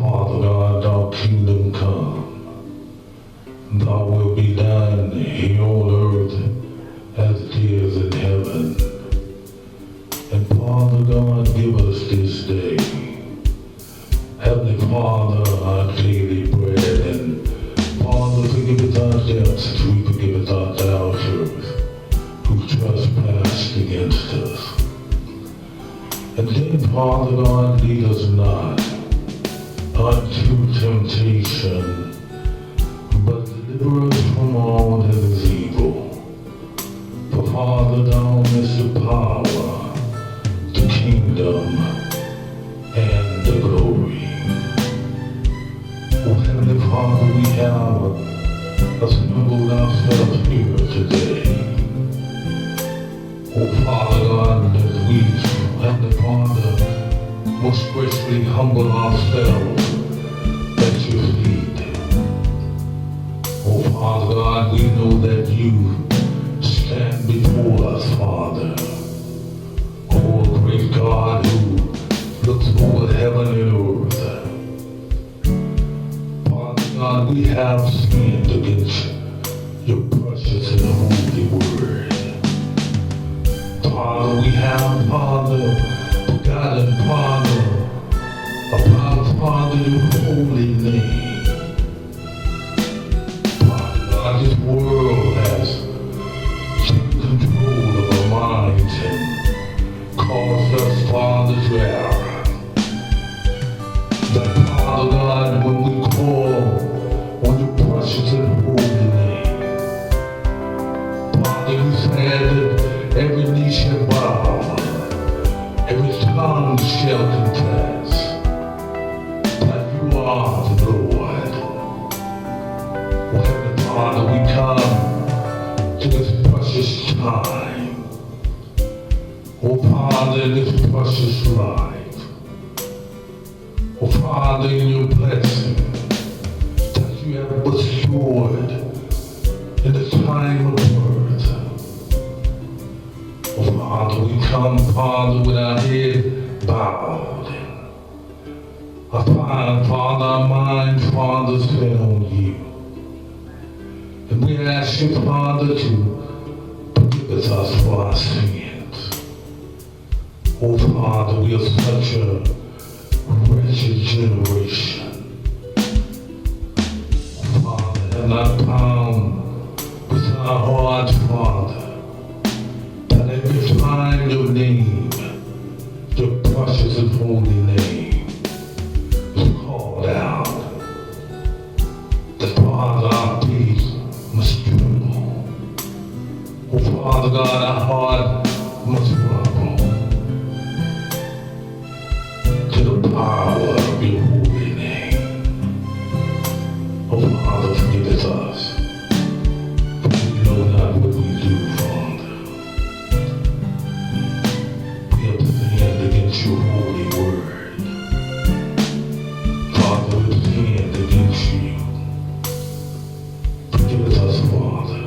Father God, thy kingdom come, thy will be done here on earth as it is in heaven. And Father God, give us this day, Heavenly Father, our daily bread. And Father, forgive us our debts as we forgive our doubters who trespass against us. And then, Father God, lead us not unto temptation, but deliver us from all that is evil. For Father, thou is the power, the kingdom, and the glory. Oh, Heavenly Father, we have assembled ourselves here today. Oh, Father God, that we, Heavenly Father, most gracefully humble ourselves at your feet. Oh, Father God, we know that you stand before us, Father. Oh, great God who looks over heaven and earth. Father God, we have sinned against your precious and holy word. Father, we have, Father, forgotten, Father, about, Father, your holy name. Father God, this world has taken control of our minds and caused us, Father, to err. That, Father God, when we call on your precious and holy name, Father, you said that every knee shall bow, every tongue shall confess that you are the Lord. Oh, Heavenly Father, we come to this precious time. Oh, Father, in this precious life. Oh, Father, in your blessing that you have bestowed in the time of birth. Oh, Father, we come, Father, with our head bowed. Our Father, our mind, Father, set on you. And we ask you, Father, to forgive us for our sins. Oh, Father, we are such a wretched generation. Oh, Father, have not found with our hearts, Father, that every time your name, your precious and holy name, is called out, that Father, our peace must tremble. Oh, Father God, our heart must rumble to the power of your holy name. Oh, Father, forgive us, for we know not what we do, Father. We have sinned against your holy word. Father, we have sinned against you. Forgive us, Father.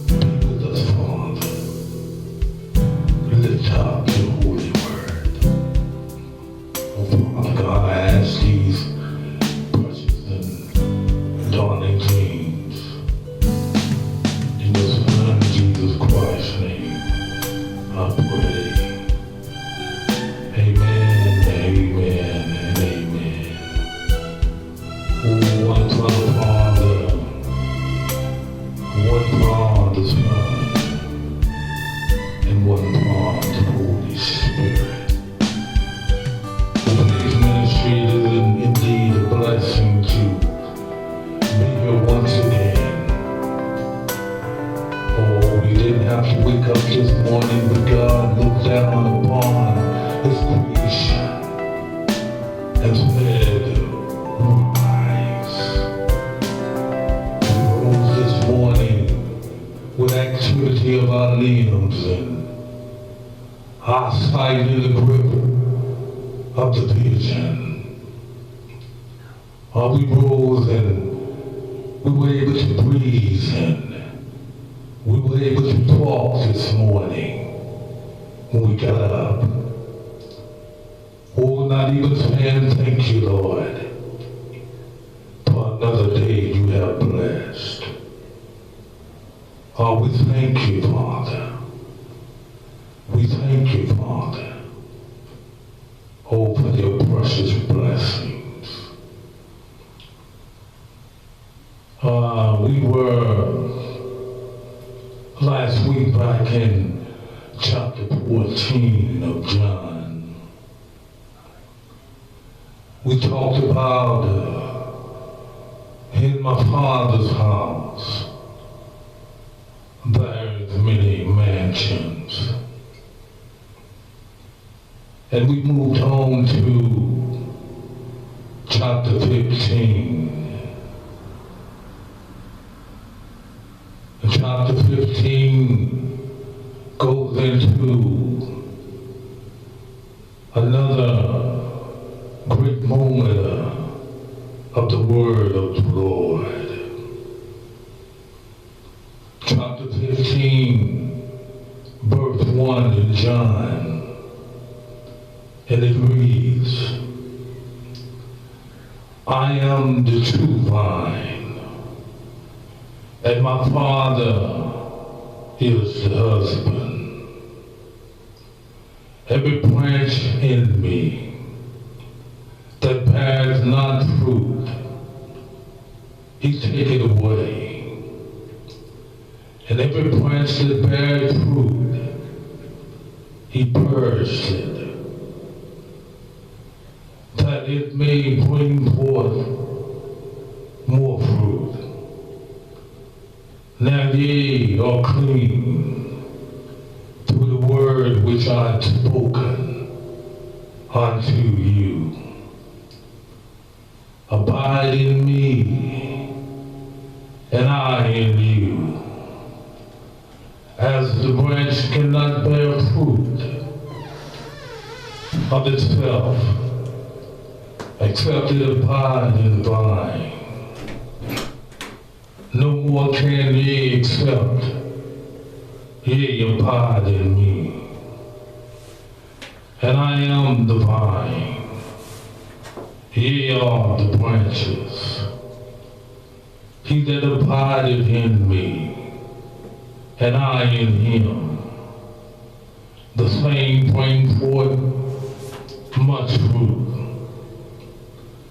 Be with us, Father. Lift up your holy word. Oh, Father God, I ask these precious and dawning things in your Son, Jesus Christ's name, I pray. Amen, amen, and amen. Oh, one Father, one Father, Son, and one Father, Holy Spirit. Today's ministry is indeed a blessing to be here once again. Oh, we didn't have to wake up this morning, but God looked down upon His creation and said, rise. We rose this morning with activity of our limbs and our sight in the grip of the vision. We rose and we were able to breathe and we were able to talk this morning when we got up. Oh will not even saying thank you, Lord, for another day you have blessed. Oh, we thank you, Father. We thank you, Father. Oh, for your precious blessings. We were last week back in chapter 14 of John. We talked about in my Father's house there's many mansions. And we moved on to chapter 15. And chapter 15 goes into another great moment of the word of the Lord. Chapter 15, verse 1 in John, and it reads, I am the true vine, and my Father is the husband. Every branch in me that bears not fruit, he taketh away. And every branch that bears fruit, he purges it, that it may bring forth more fruit. Now ye are clean through the word which I have spoken unto you. Abide in me, and I in you. As the branch cannot bear fruit of itself, except it abide in the vine, no more can ye except ye abide in me. And I am the vine, ye are the branches. He that abideth in me, and I in him, the same bring forth much fruit.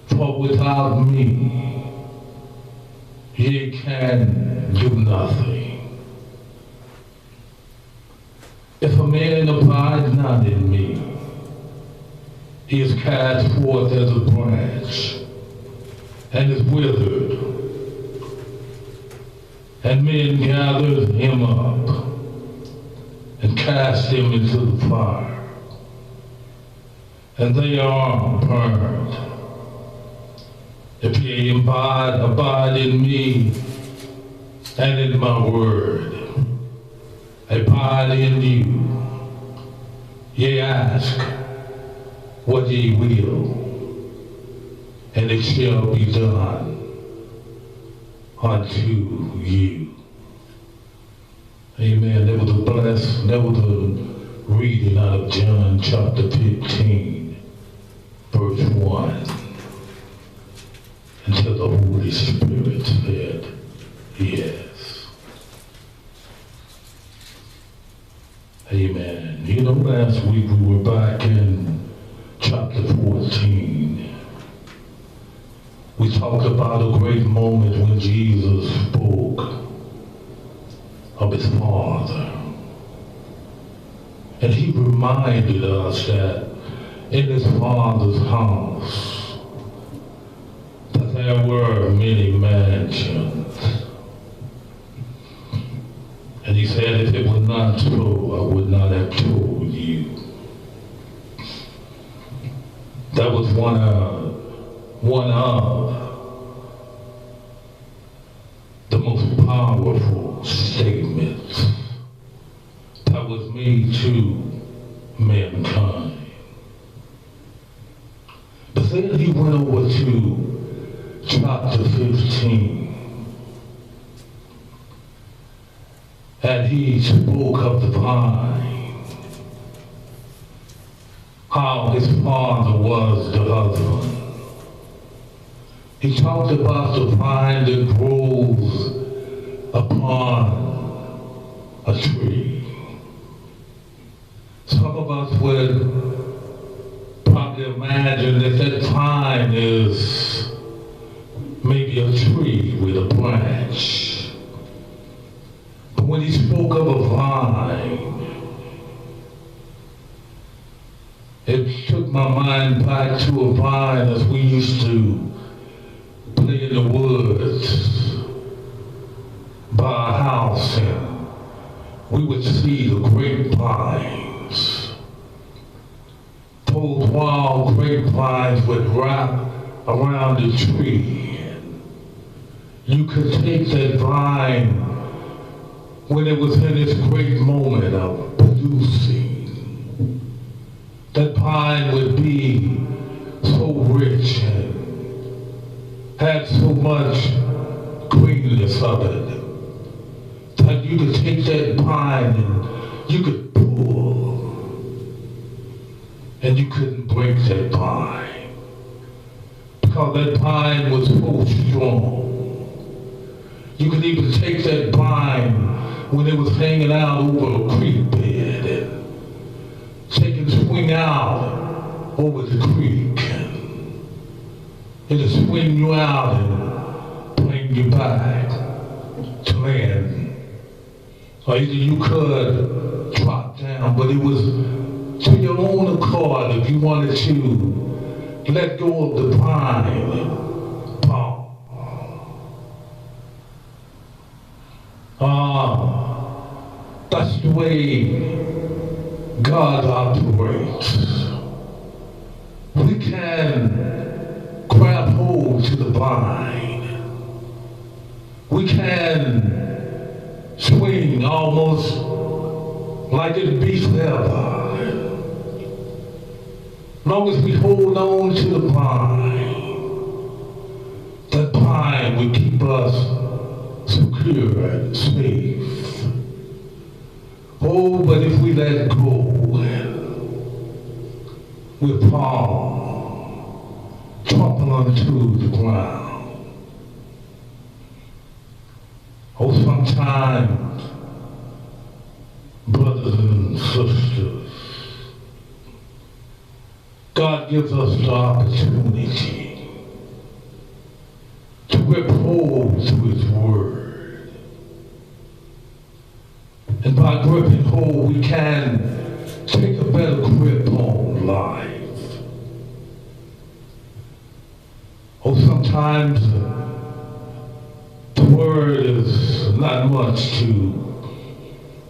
For without me, ye can do nothing. If a man abide not in me, he is cast forth as a branch, and is withered, and men gather him up, and cast him into the fire, and they are burned. If ye abide in me, and in my word, abide in you, ye ask what ye will, and it shall be done unto you. Amen. That was a reading out of John chapter 15, verse 1. Until the Holy Spirit said, yes. Amen. You know, last week we were back in chapter 14. We talked about a great moment when Jesus spoke of his Father. And he reminded us that in his Father's house, that there were many mansions. And he said, if it was not so, I would not have told you. That was one of the most powerful statements that was made to mankind. But then he went over to chapter 15, and he spoke of the vine, how how his father was the husband. He talked about the vine that grows upon a tree. Some of us would probably imagine that that vine is maybe a tree with a branch. But when he spoke of a vine, it took my mind back to a vine as we used to play in the woods by our house, and we would see the grapevines. Those wild grapevines would wrap around the tree. You could take that vine when it was in its great moment of producing. That vine would be so rich and had so much greenness of it that you could take that vine and you could pull and you couldn't break that vine because that vine was so strong. You could even take that vine when it was hanging out over a creek bed and take and swing out over the creek, and it'll swing you out and bring you back to land. Or either you could drop down, but it was to your own accord if you wanted to let go of the vine and fall. That's the way God operates. We can grab hold to the vine. We can swing almost like it'd be forever. As long as we hold on to the vine, that vine will keep us secure and safe. Oh, but if we let go, we'll fall, topple onto the ground. Oh, sometimes, brothers and sisters, God gives us the opportunity to grip hold to His Word. And by gripping hold, we can take a better grip on life. Oh, sometimes the Word is not much to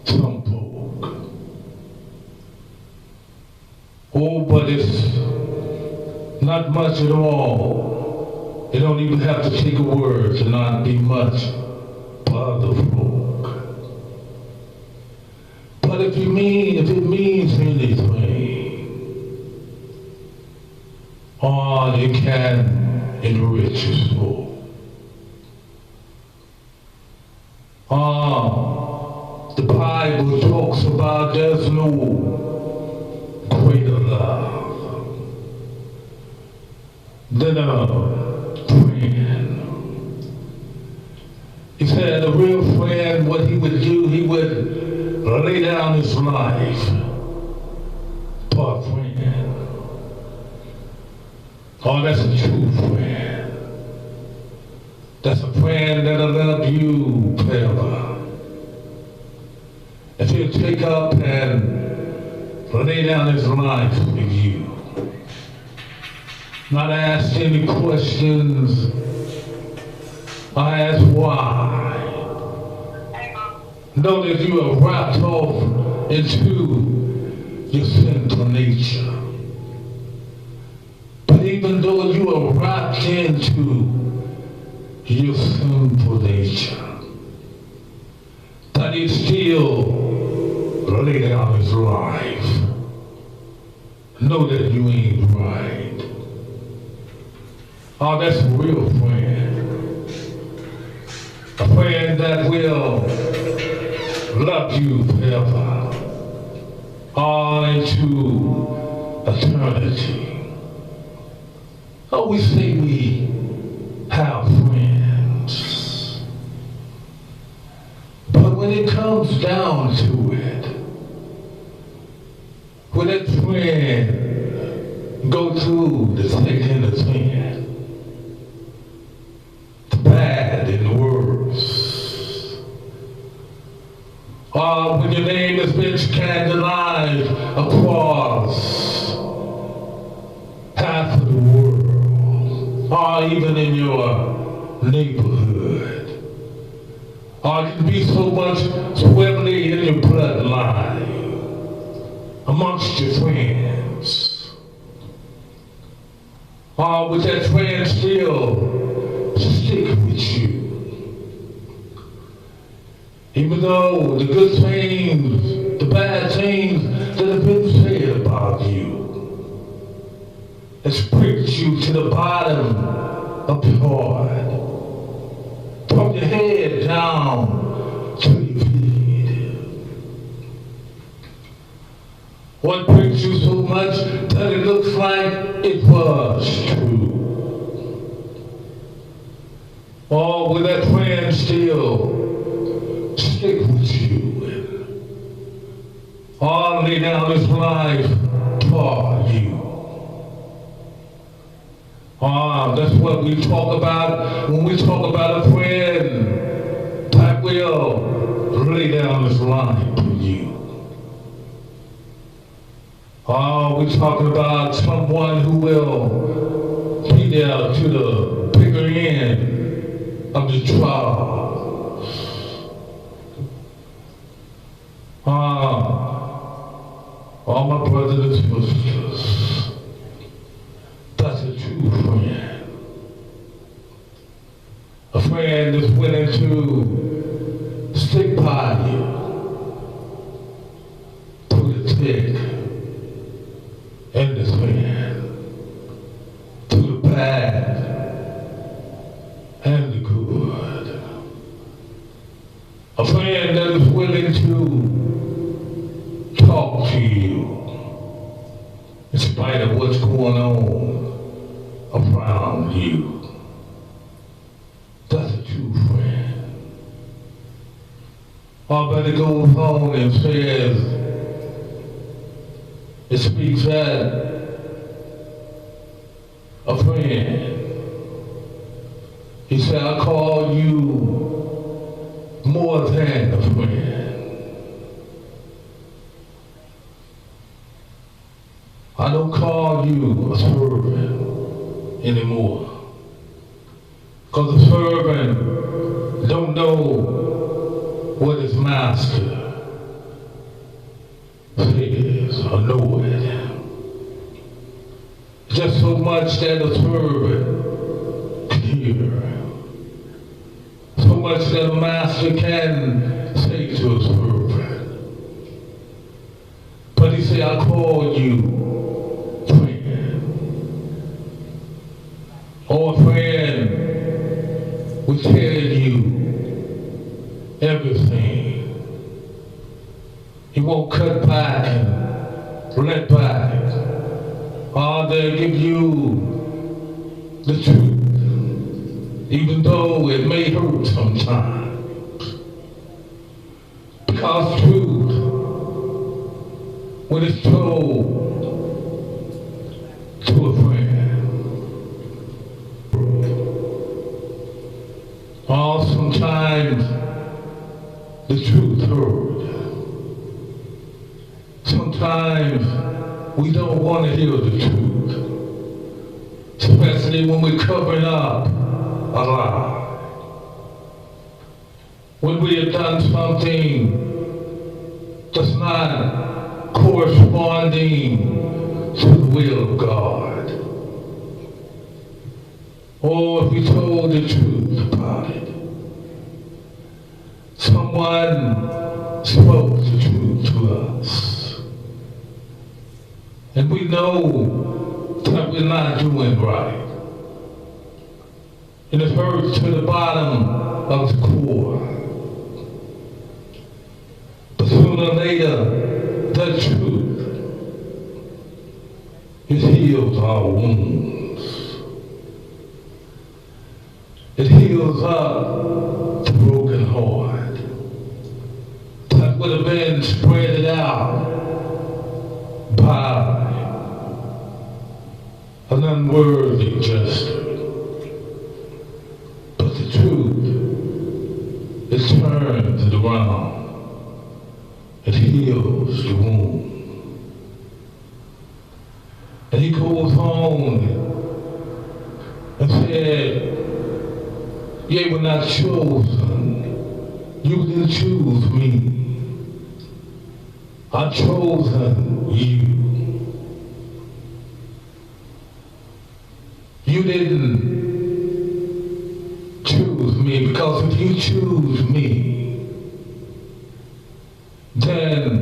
some folk. Oh, but it's not much at all. You don't even have to take a word to not be much for other folk. But if it means anything, it can enrich your soul. The Bible talks about there's no greater love than a friend. He said a real friend, what he would do, he would lay down his life for a friend. Oh, that's a true friend. That's a friend that'll love you forever. If he'll take up and lay down his life with you, not ask any questions, I ask why. Know that you are wrapped off into your sinful nature. But even though you are wrapped into your sinful nature, that He still lay down His life. Know that you ain't right. Oh, that's a real friend. A friend that will love you forever. Into a eternity. Oh, we say we have friends. But when it comes down to it, when that friend go through the thick and the thin, the bad and the worse, or when your name has been scandalized across half of the world, or even in your neighborhood, or it can be so much swiftly in your bloodline, amongst your friends, or with that friend still stick with you. Even though the good things, the bad things that have been said about you, has pricked you to the bottom of your heart, from your head down to your feet. What pricks you so much that it looks like it was true? Or will that friend still stick with you? Or lay down his life for you? That's what we talk about when we talk about a friend that will lay down his life for you. We're talking about someone who will be there to the bigger end of the trials. All my brothers and sisters, that's a true friend. A friend that's willing to stick by you through the thick and the thin, through the bad and the good. A friend that is willing to talk to you in spite of what's going on around you. That's a true friend. But it goes on and says, it speaks at a friend. He said, I call you more than a friend. I don't call you a servant anymore. Because a servant don't know what his master says or know it. Just so much that a servant can hear. So much that a master can say to a servant. But he said, I call you friend. Or a friend will tell you everything. He won't cut back and let back. They'll give you the truth, even though it may hurt sometimes. Because truth, when it's told to a friend, sometimes the truth hurts. Sometimes we don't want to hear the truth, especially when we're covering up a lie. When we have done something that's not corresponding to the will of God. Or if we told the truth about it. Someone spoke the truth to us. And we know that we're not doing right. And it hurts to the bottom of the core. But sooner or later, the truth It heals our wounds. It heals up the broken heart that would have been spread out by an unworthy gesture. But the truth is turned it around. It heals the wound. And he goes on and said, "Ye were not chosen. You didn't choose me. I've chosen you. You didn't choose me, because if you choose me, then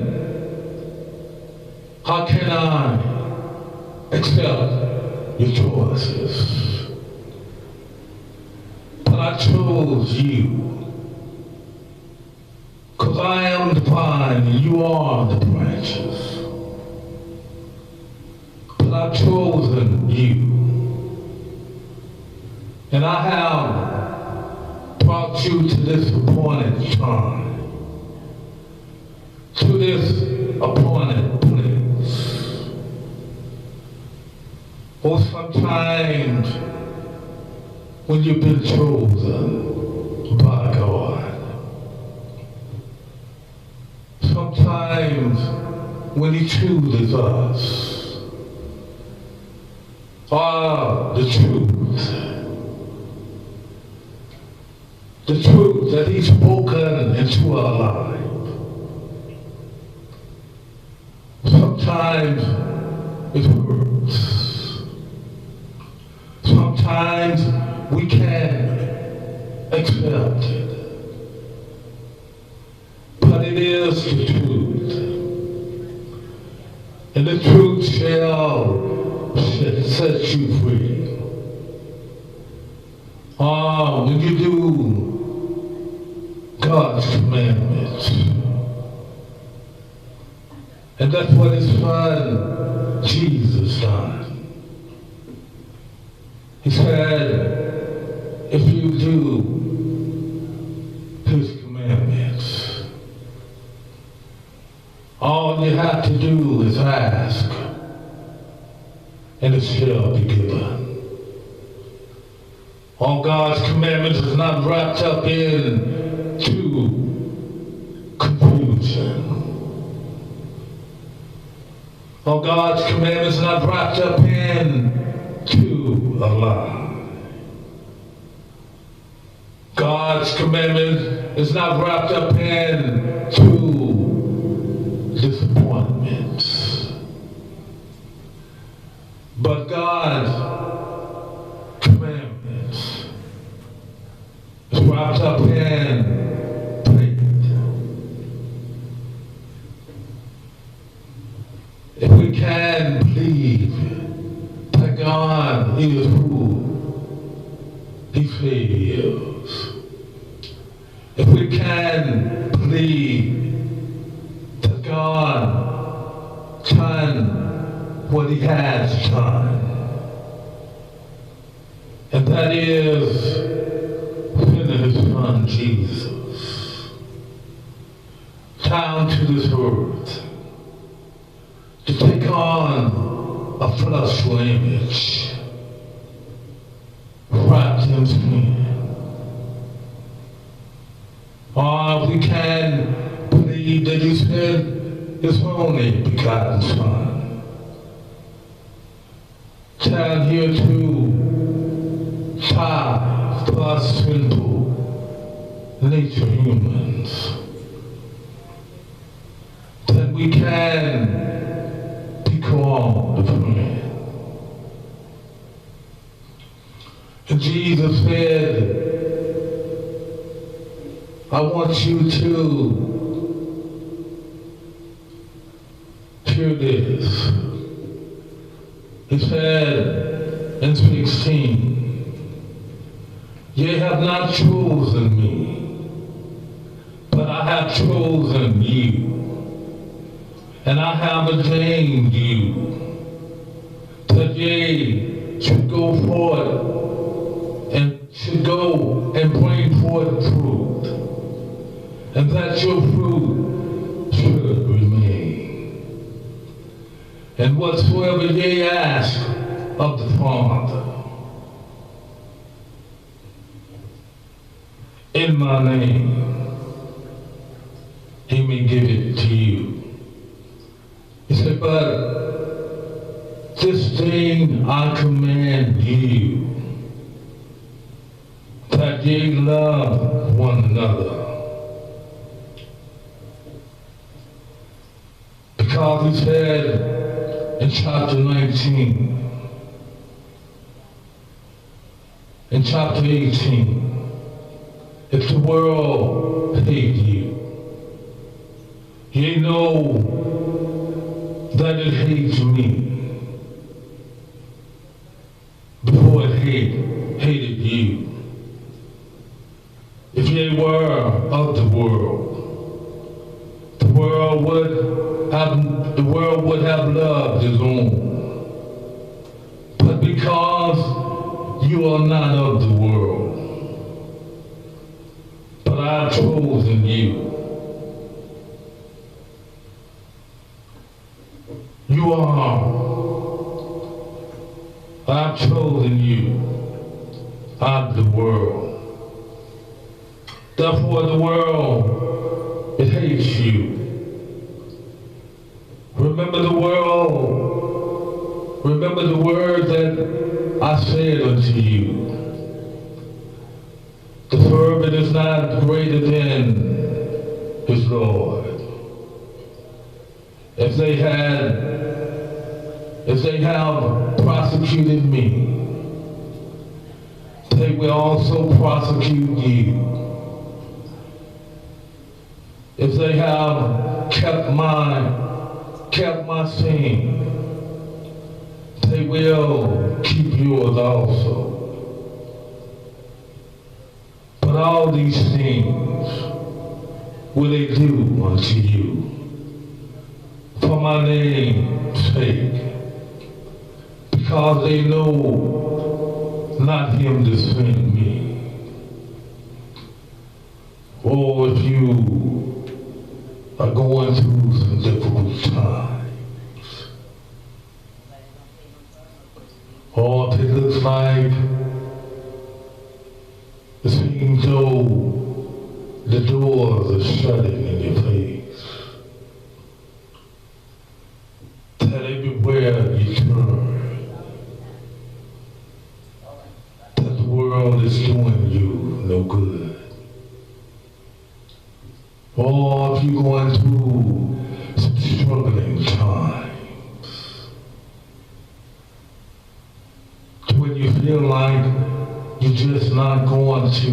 how can I accept your choices? But I chose you, because I am the vine and you are the branches. But I've chosen you, and I have brought you to this appointed time, to this appointed place. Or sometimes when you've been chosen by God, sometimes when He chooses us, the truth that He's spoken into our life. Sometimes it hurts. Sometimes we can't accept it. But it is the truth. And the truth shall set you free. When you do God's commandments. And that's what His Son, Jesus, done. He said, if you do His commandments, all you have to do is ask, and it shall be given. All God's commandments is not wrapped up into confusion. All God's commandments is not wrapped up into a lie. God's commandment is not wrapped up into disappointments. But God's commandments is wrapped up in faith. If we can believe that God is who He says He is, if we can believe that God done what He has done, and that is sending His Son Jesus down to this earth to take on a fleshly image wrapped in sin. Or we can believe that He sent His only begotten Son down here to die for us sinful nature humans, that we can be called a friend. And Jesus said, I want you to hear this. He said in 16, ye have not chosen me, but I have chosen you, and I have ordained you ye should go forth and should go and bring forth fruit, and that your fruit should remain. And whatsoever ye ask of the Father in my name, he may give it to you. He said, but this thing I command you, that ye love one another. Because he said in chapter 19, in chapter 18, if the world hate you, ye know that it hates me before it hated you. If ye were of the world, the world would have loved his own. But because you are not of the world, but I've chosen you. You are. I've chosen you out of the world. Therefore the world, it hates you. Remember the word that I said unto you. The servant is not greater than his Lord. If they have prosecuted me, they will also prosecute you. If they have kept my saying, they will keep yours also. But all these things will they do unto you for my name's sake, because they know not him that sent me. Or if you are going through some difficult times, or if it looks like it seems though the doors are shutting in your face, that everywhere you turn, that the world is doing you no good. Or if you're going through some struggling times, when you feel like you're just not going to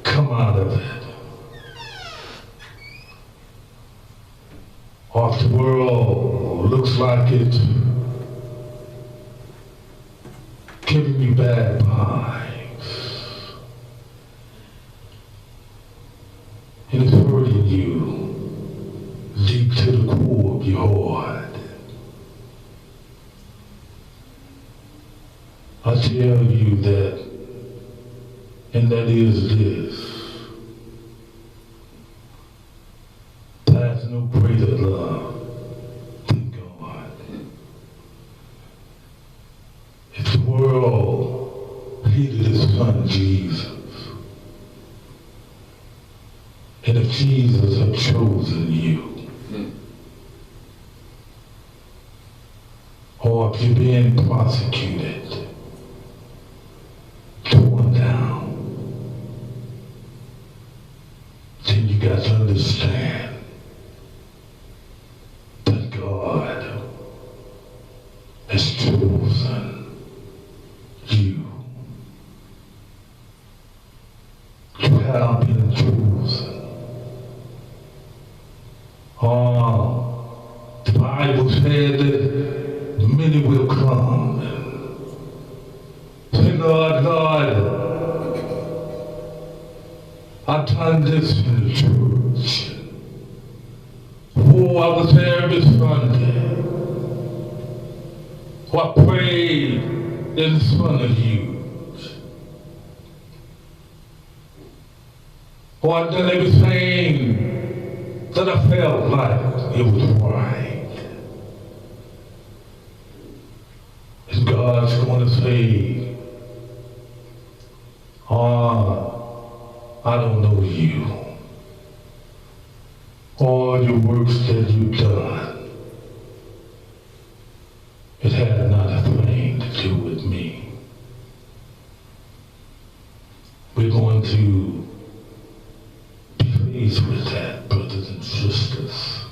come out of it. Or if the world looks like it's giving you bad vibes, and it's hurting you deep to the core of your heart. I tell you that, and that is this: there's no greater love than God. If the world hated his son Jesus, and if Jesus had chosen you, or if you're being prosecuted, torn down, then you got to understand that God has chosen you. You have been chosen. The Bible said that many will come and say, Lord, Lord, I've done this in the church. Oh, I was there this Sunday. or prayed in front of you, or done everything that I felt like it was right. And God's going to say, I don't know you, all your works that you've done. It had not a thing to do with me. We're going to be faced with that, brothers and sisters.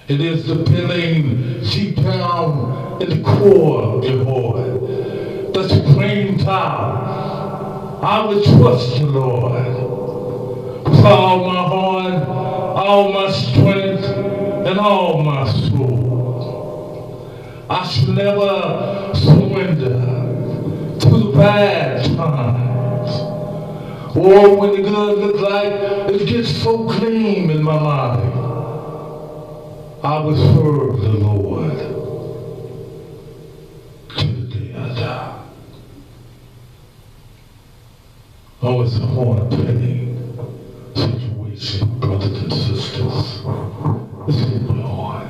It is the feeling deep down in the core of your heart, the supreme power. I would trust the Lord with all my heart, all my strength, and all my soul. I shall never surrender to the bad times, or when the good looks like it gets so clean in my life. I will serve the Lord till the day I die. Oh, it's a hard-hitting situation, brothers and sisters. It's in your heart.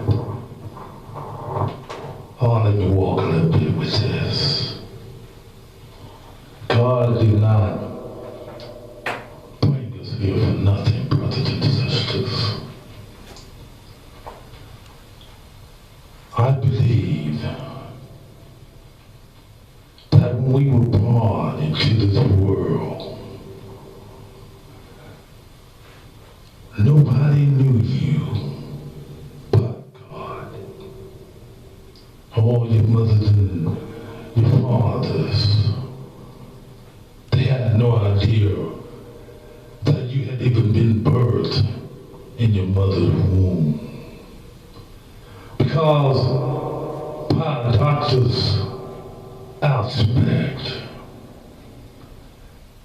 Oh, let me walk a little bit with this. God did not bring us here for nothing, brothers and sisters. I believe that when we were born into this world, nobody knew you but God. All your mothers and your fathers, they had no idea that you had even been birthed in your mother's womb. Because by the doctor's aspect,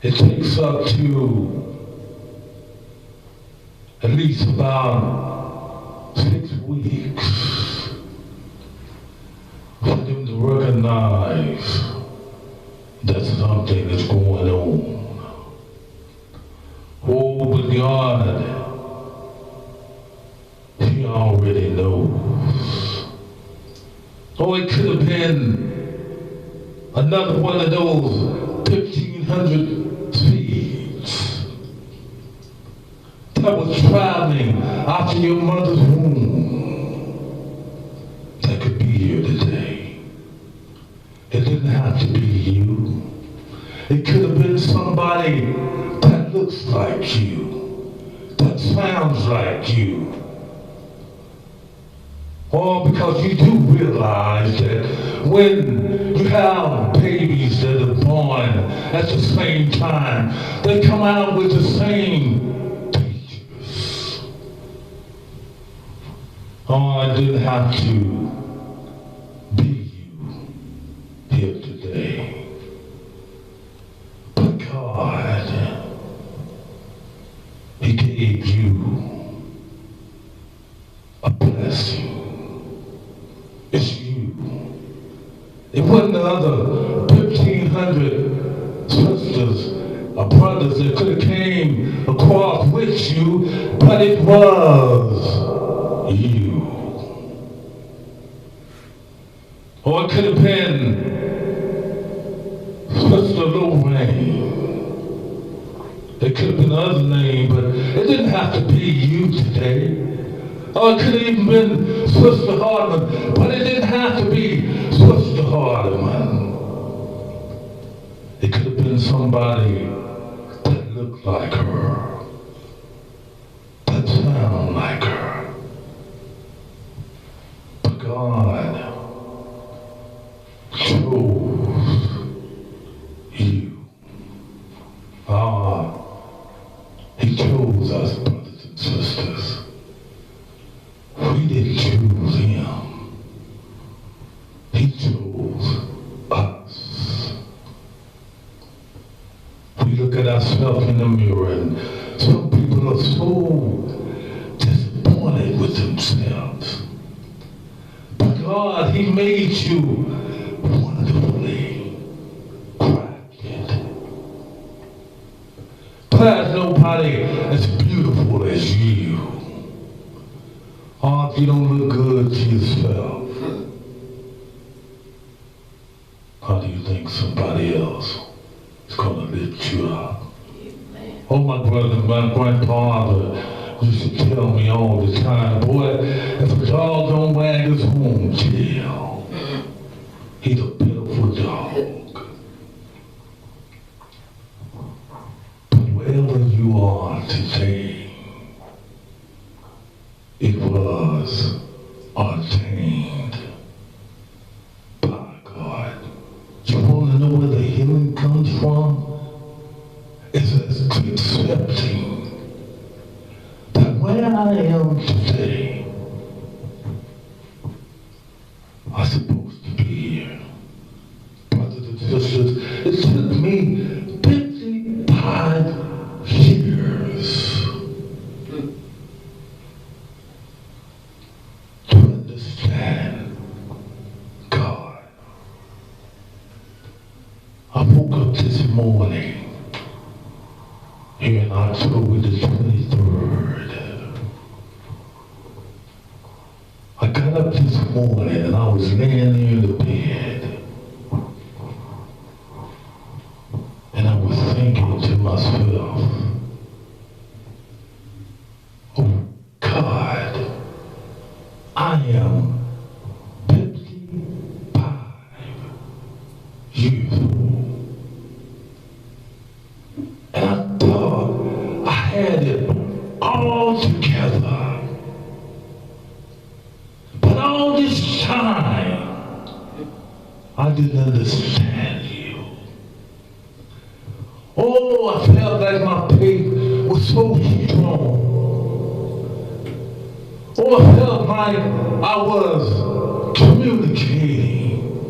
it takes up to at least about 6 weeks for them to recognize that something is going on. Oh, but God, He already knows. Oh, it could have been another one of those 1,500 seeds that was traveling after your mother's womb that could be here today. It didn't have to be you. It could have been somebody that looks like you, that sounds like you. Or because you do realize that when you have babies that are born at the same time, they come out with the same features. Oh, I didn't have to be you here today. But God, He gave you a blessing. It's you. It wasn't the other 1,500 sisters or brothers that could have came across with you, but it was you. Or it could have been Sister Lorraine. It could have been another name, but it didn't have to be you today. Or it could have even been Sister Hardeman, but it didn't have to be Sister Hardeman. It could have been somebody that looked like her, that sounded like her. But God chose you. He chose us, brothers and sisters. We didn't choose Him. He chose us. We look at ourselves in the mirror and some people are so disappointed with themselves. But God God, He made you wonderfully crafted. There's nobody as beautiful as you. Oh, if you don't look good to yourself, how do you think somebody else is going to lift you up? Oh, my brother, my grandfather used to tell me all the time, boy, if a dog don't wag his own tail, he's a pitiful dog. But wherever you are today, it was ordained by God. You want to know where the healing comes from? It's accepting that where I am today, I'm supposed to be here. Brothers and sisters, it took me 55 years to understand God. I woke up this morning here in October the 23rd. I got up this morning and I was laying there in the bed. And I was thinking to myself, oh God, I am 55 years old. And I thought I had it all together. But all this time, I didn't understand you. Oh, I felt like my faith was so strong. Oh, I felt like I was communicating.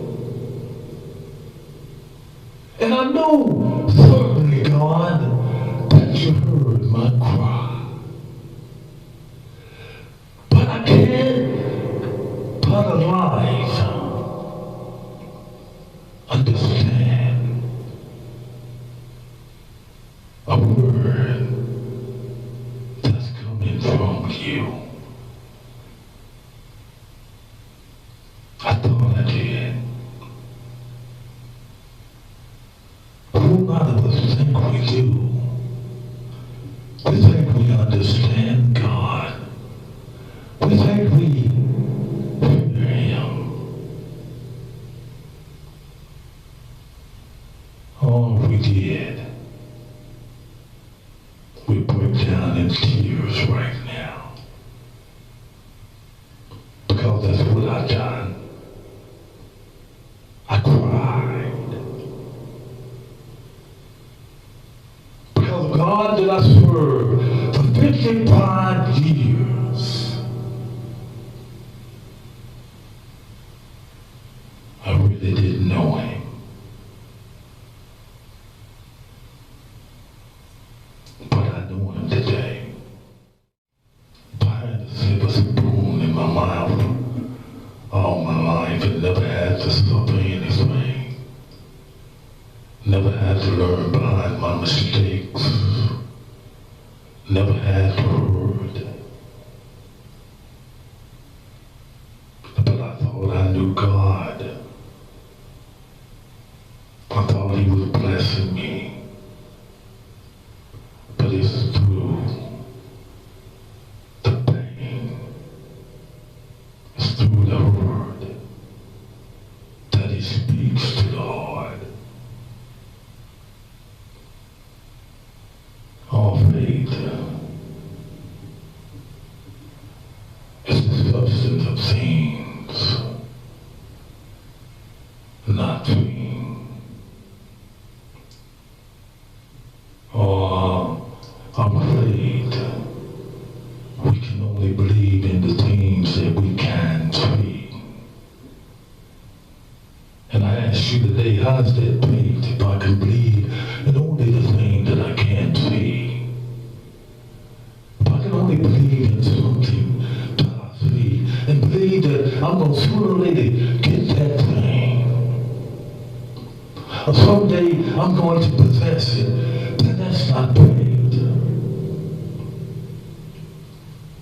And I know certainly, God, that you heard my cry. But I can't analyze, understand a word that's coming from you. I thought I did. A whole lot of us think we do. We think we understand God. We think we hear Him. Oh, we did. We break down in tears right now. Because that's what I've done. I cried. Because God that I served for 55 years, I really didn't know Him. But I know Him today. If I had a silver spoon in my mouth all my life and never had to suffer anything, never had to learn behind my mistakes, never had to hurt. But I thought I knew God. I thought He was blessing me. But it's through the pain, it's through the word that He speaks to the heart. All faith is the substance of things not seen. I'm afraid we can only believe in the things that we can see. And I ask you today, how's that faith if I can believe in only the thing that I can't see? If I can only believe in something that I see and believe that I'm going to sooner or later or someday I'm going to possess it. But that's not faith.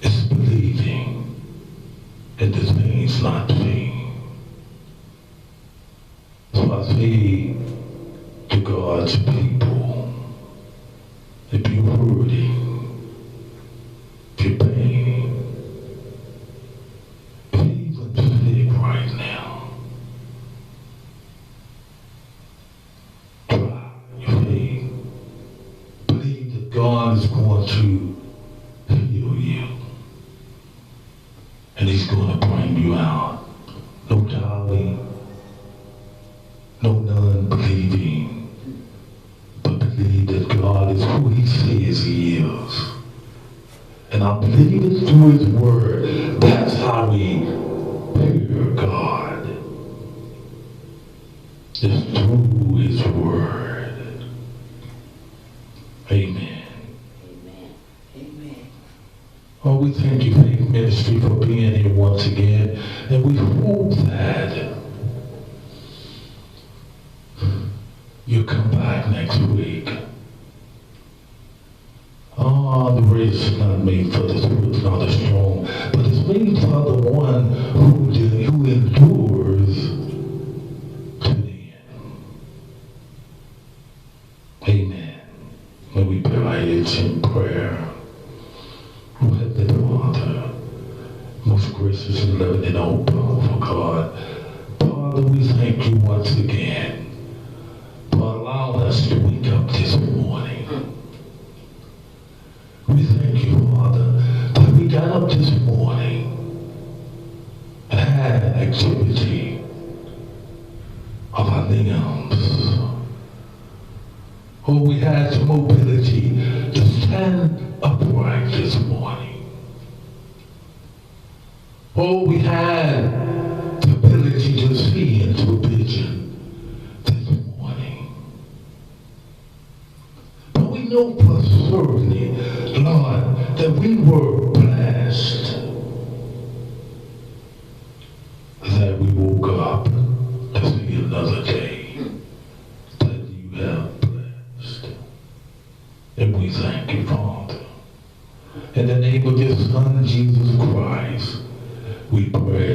It's believing in the things not seen. So I say to God's people, if you're hurting, if you're pain, if you're even sick right now, try your faith. Believe that God is going to heal you. And he's going to bring you out. No doubting, no non-believing, but believe that God is who he says he is. And I believe it through his word. That's how we hear God. It's through his word. Amen. Oh, we thank you, Faith Ministry, for being here once again. And we hope that you'll come back next week. Oh, the race is not made for the swift nor the strong, but it's made for the one who endures to the end. Amen. May we bow our heads in prayer. Oh, Heavenly Father, most gracious and loving and all powerful God, Father, we thank you once again for allowing us to wake up this morning. We thank you, Father, that we got up this morning and had an activity of our limbs. Oh, we had the mobility to stand upright this morning. Oh, we had the ability to see into a vision this morning. But we know for certainly, Lord, that we were blessed that we woke up to see another day that you have blessed. And we thank you, Father. In the name of your Son, Jesus Christ, we pray.